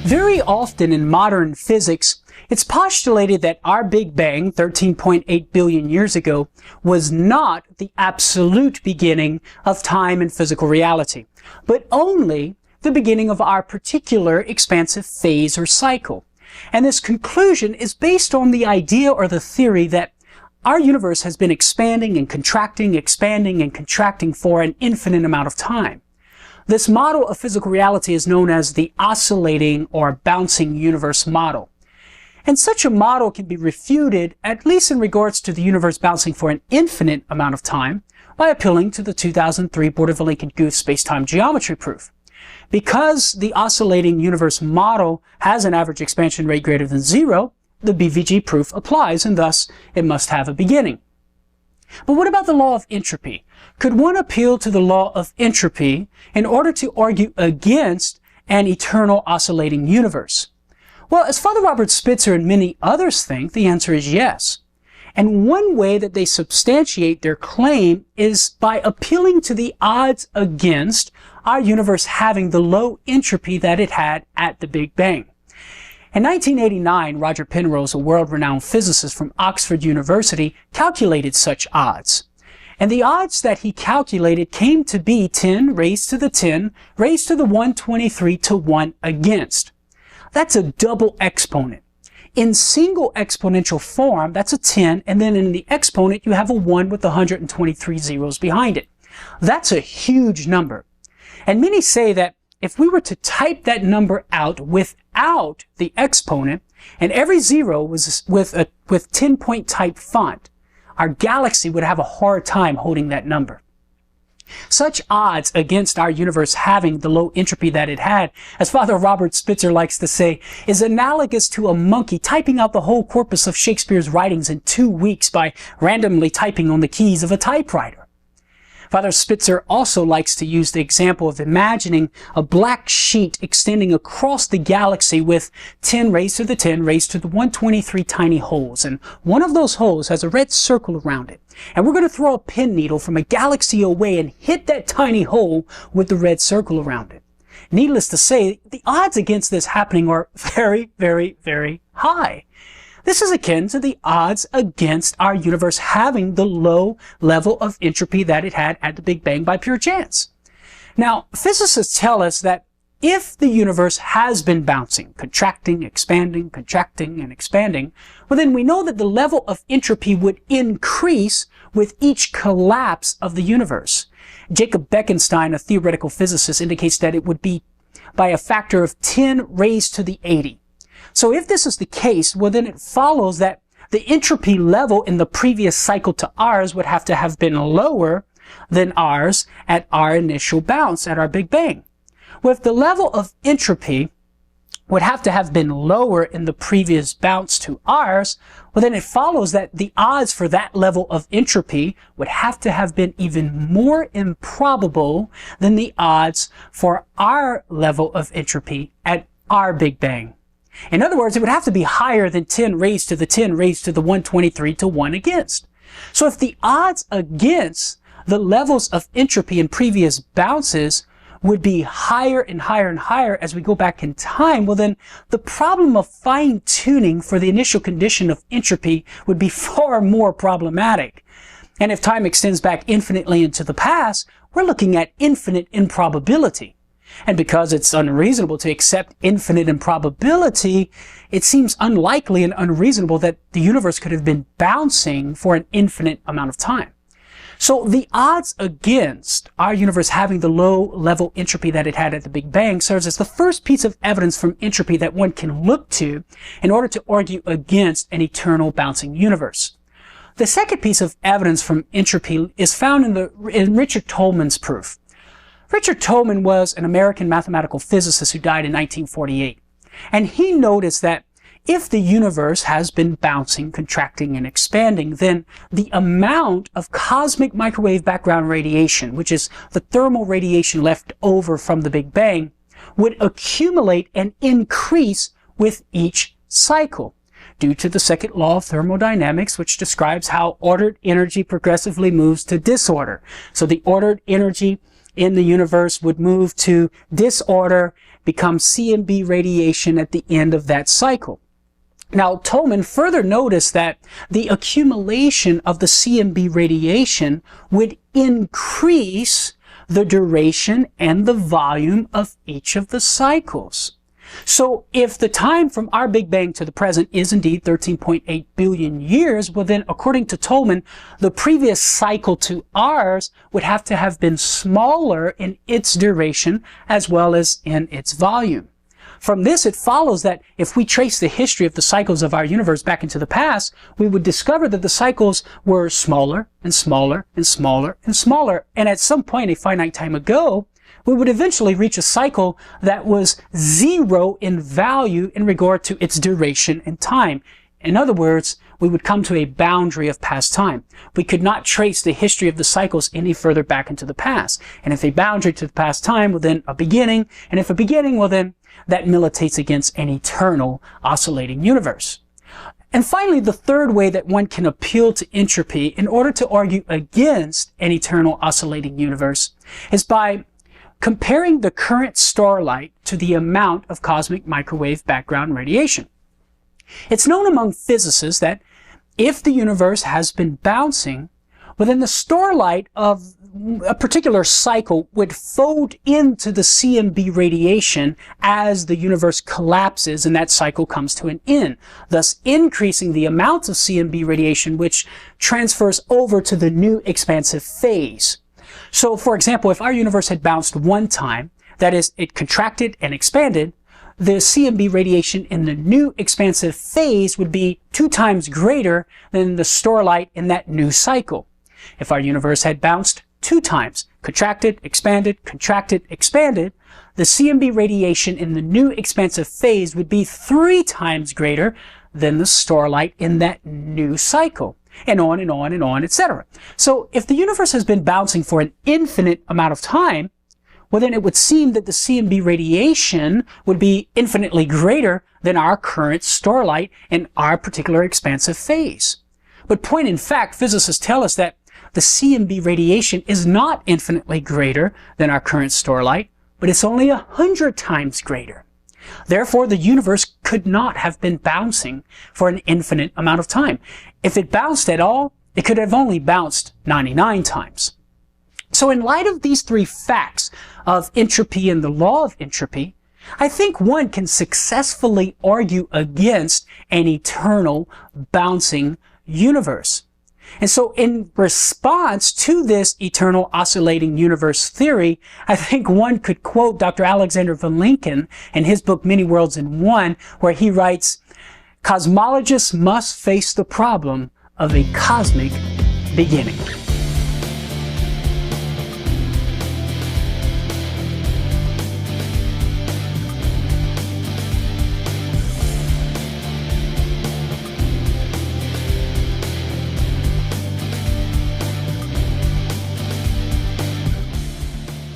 Very often in modern physics, it's postulated that our Big Bang, 13.8 billion years ago, was not the absolute beginning of time and physical reality, but only the beginning of our particular expansive phase or cycle. And this conclusion is based on the idea or the theory that our universe has been expanding and contracting for an infinite amount of time. This model of physical reality is known as the oscillating or bouncing universe model. And such a model can be refuted, at least in regards to the universe bouncing for an infinite amount of time, by appealing to the 2003 Bordoville-Lincoln-Guth space-time geometry proof. Because the oscillating universe model has an average expansion rate greater than 0, the BVG proof applies, and thus it must have a beginning. But what about the law of entropy? Could one appeal to the law of entropy in order to argue against an eternal oscillating universe? Well, as Father Robert Spitzer and many others think, the answer is yes. And one way that they substantiate their claim is by appealing to the odds against our universe having the low entropy that it had at the Big Bang. In 1989, Roger Penrose, a world-renowned physicist from Oxford University, calculated such odds. And the odds that he calculated came to be 10 raised to the 10 raised to the 123 to 1 against. That's a double exponent. In single exponential form, that's a 10, and then in the exponent, you have a 1 with 123 zeros behind it. That's a huge number. And many say that if we were to type that number out without the exponent, and every zero was with 10-point type font, our galaxy would have a hard time holding that number. Such odds against our universe having the low entropy that it had, as Father Robert Spitzer likes to say, is analogous to a monkey typing out the whole corpus of Shakespeare's writings in 2 weeks by randomly typing on the keys of a typewriter. Father Spitzer also likes to use the example of imagining a black sheet extending across the galaxy with 10 raised to the 10 raised to the 123 tiny holes, and one of those holes has a red circle around it. And we're going to throw a pin needle from a galaxy away and hit that tiny hole with the red circle around it. Needless to say, the odds against this happening are very, very, very high. This is akin to the odds against our universe having the low level of entropy that it had at the Big Bang by pure chance. Now, physicists tell us that if the universe has been bouncing, contracting, expanding, and expanding, well then we know that the level of entropy would increase with each collapse of the universe. Jacob Bekenstein, a theoretical physicist, indicates that it would be by a factor of 10 raised to the 80. So if this is the case, well then it follows that the entropy level in the previous cycle to ours would have to have been lower than ours at our initial bounce, at our Big Bang. Well, if the level of entropy would have to have been lower in the previous bounce to ours, well then it follows that the odds for that level of entropy would have to have been even more improbable than the odds for our level of entropy at our Big Bang. In other words, it would have to be higher than 10 raised to the 10 raised to the 123 to 1 against. So if the odds against the levels of entropy in previous bounces would be higher and higher and higher as we go back in time, well then the problem of fine-tuning for the initial condition of entropy would be far more problematic. And if time extends back infinitely into the past, we're looking at infinite improbability. And because it's unreasonable to accept infinite improbability, it seems unlikely and unreasonable that the universe could have been bouncing for an infinite amount of time. So the odds against our universe having the low level entropy that it had at the Big Bang serves as the first piece of evidence from entropy that one can look to in order to argue against an eternal bouncing universe. The second piece of evidence from entropy is found in Richard Tolman's proof. Richard Tolman was an American mathematical physicist who died in 1948. And he noticed that if the universe has been bouncing, contracting, and expanding, then the amount of cosmic microwave background radiation, which is the thermal radiation left over from the Big Bang, would accumulate and increase with each cycle, due to the second law of thermodynamics, which describes how ordered energy progressively moves to disorder. So the ordered energy in the universe would move to disorder becomes CMB radiation at the end of that cycle. Now, Tolman further noticed that the accumulation of the CMB radiation would increase the duration and the volume of each of the cycles. So if the time from our Big Bang to the present is indeed 13.8 billion years, well then, according to Tolman, the previous cycle to ours would have to have been smaller in its duration as well as in its volume. From this, it follows that if we trace the history of the cycles of our universe back into the past, we would discover that the cycles were smaller and smaller and smaller and smaller. And at some point, a finite time ago, we would eventually reach a cycle that was zero in value in regard to its duration and time. In other words, we would come to a boundary of past time. We could not trace the history of the cycles any further back into the past. And if a boundary to the past time, well then a beginning. And if a beginning, well then that militates against an eternal oscillating universe. And finally, the third way that one can appeal to entropy in order to argue against an eternal oscillating universe is by comparing the current starlight to the amount of cosmic microwave background radiation. It's known among physicists that if the universe has been bouncing, well then the starlight of a particular cycle would fold into the CMB radiation as the universe collapses and that cycle comes to an end, thus increasing the amount of CMB radiation which transfers over to the new expansive phase. So, for example, if our universe had bounced one time, that is, it contracted and expanded, the CMB radiation in the new expansive phase would be 2 times greater than the starlight in that new cycle. If our universe had bounced 2 times, contracted, expanded, the CMB radiation in the new expansive phase would be 3 times greater than the starlight in that new cycle. And on and on and on, etc. So if the universe has been bouncing for an infinite amount of time, well then it would seem that the CMB radiation would be infinitely greater than our current starlight in our particular expansive phase. But point in fact, physicists tell us that the CMB radiation is not infinitely greater than our current starlight, but it's only 100 times greater. Therefore, the universe could not have been bouncing for an infinite amount of time. If it bounced at all, it could have only bounced 99 times. So in light of these 3 facts of entropy and the law of entropy, I think one can successfully argue against an eternal bouncing universe. And so in response to this eternal oscillating universe theory, I think one could quote Dr. Alexander von Lincoln in his book Many Worlds in One, where he writes, "Cosmologists must face the problem of a cosmic beginning."